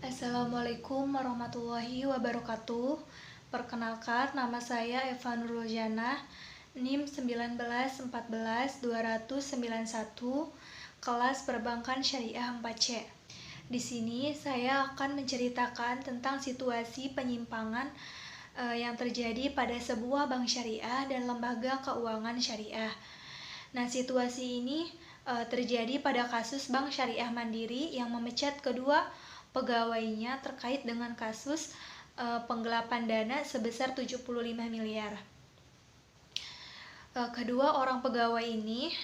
Assalamualaikum warahmatullahi wabarakatuh. Perkenalkan, nama saya Eva Nurrojana, NIM 1914-291, kelas Perbankan Syariah 4C. Di sini saya akan menceritakan tentang situasi penyimpangan yang terjadi pada sebuah bank syariah dan lembaga keuangan syariah. Nah, situasi ini terjadi pada kasus Bank Syariah Mandiri yang memecat kedua pegawainya terkait dengan kasus penggelapan dana sebesar 75 miliar. Kedua orang pegawai ini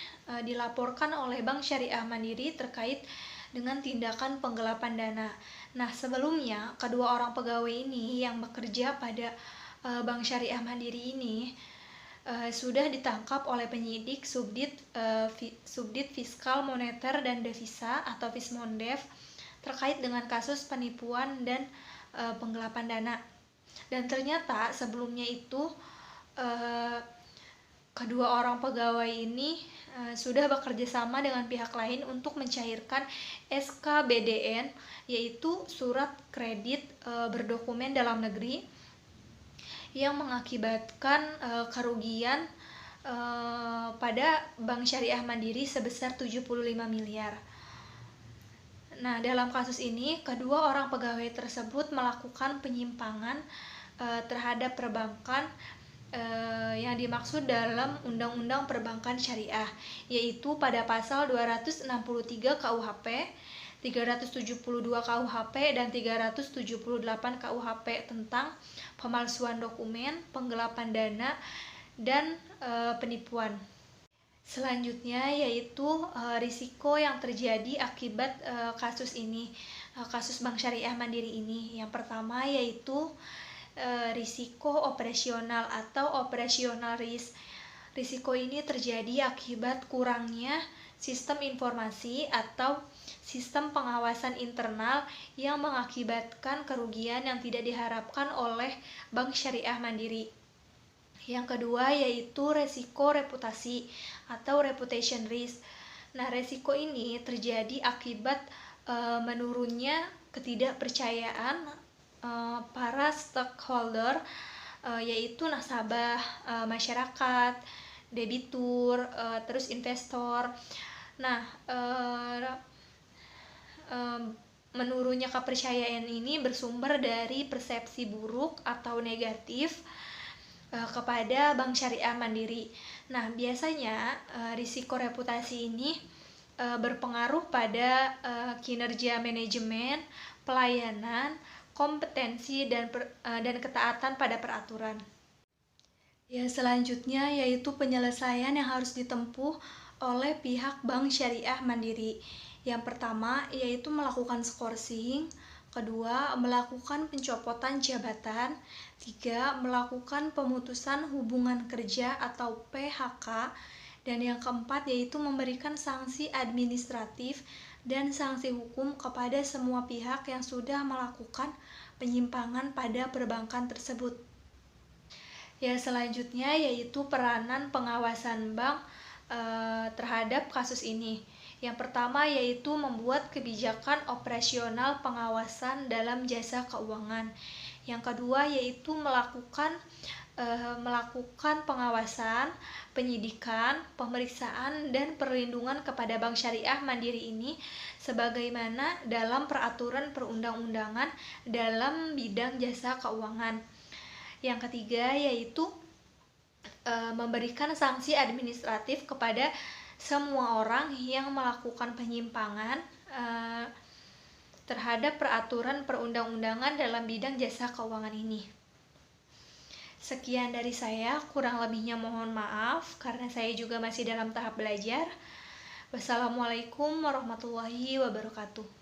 dilaporkan oleh Bank Syariah Mandiri terkait dengan tindakan penggelapan dana. Nah, sebelumnya kedua orang pegawai ini yang bekerja pada Bank Syariah Mandiri ini sudah ditangkap oleh penyidik Subdit Fiskal Moneter dan Devisa atau Fismondev terkait dengan kasus penipuan dan penggelapan dana. Dan ternyata sebelumnya itu kedua orang pegawai ini sudah bekerja sama dengan pihak lain untuk mencairkan SKBDN, yaitu surat kredit berdokumen dalam negeri, yang mengakibatkan kerugian pada Bank Syariah Mandiri sebesar 75 miliar. Nah, dalam kasus ini, kedua orang pegawai tersebut melakukan penyimpangan terhadap perbankan yang dimaksud dalam Undang-Undang Perbankan Syariah, yaitu pada pasal 263 KUHP, 372 KUHP, dan 378 KUHP tentang pemalsuan dokumen, penggelapan dana, dan penipuan. Selanjutnya yaitu risiko yang terjadi akibat kasus ini, kasus Bank Syariah Mandiri ini. Yang pertama yaitu risiko operasional atau operational risk. Risiko ini terjadi akibat kurangnya sistem informasi atau sistem pengawasan internal yang mengakibatkan kerugian yang tidak diharapkan oleh Bank Syariah Mandiri. Yang kedua yaitu resiko reputasi atau reputation risk. Nah, resiko ini terjadi akibat menurunnya ketidakpercayaan para stakeholder, yaitu nasabah, masyarakat, debitur, terus investor. Nah, menurunnya kepercayaan ini bersumber dari persepsi buruk atau negatif kepada Bank Syariah Mandiri. Nah, biasanya risiko reputasi ini berpengaruh pada kinerja manajemen, pelayanan, kompetensi, dan ketaatan pada peraturan. Ya, selanjutnya yaitu penyelesaian yang harus ditempuh oleh pihak Bank Syariah Mandiri. Yang pertama yaitu melakukan skorsing, kedua melakukan pencopotan jabatan, tiga melakukan pemutusan hubungan kerja atau PHK, dan yang keempat yaitu memberikan sanksi administratif dan sanksi hukum kepada semua pihak yang sudah melakukan penyimpangan pada perbankan tersebut. Ya, selanjutnya yaitu peranan pengawasan bank terhadap kasus ini. Yang pertama yaitu membuat kebijakan operasional pengawasan dalam jasa keuangan. Yang kedua yaitu melakukan pengawasan, penyidikan, pemeriksaan, dan perlindungan kepada Bank Syariah Mandiri ini sebagaimana dalam peraturan perundang-undangan dalam bidang jasa keuangan. Yang ketiga yaitu memberikan sanksi administratif kepada semua orang yang melakukan penyimpangan terhadap peraturan perundang-undangan dalam bidang jasa keuangan ini. Sekian dari saya, kurang lebihnya mohon maaf karena saya juga masih dalam tahap belajar. Wassalamualaikum warahmatullahi wabarakatuh.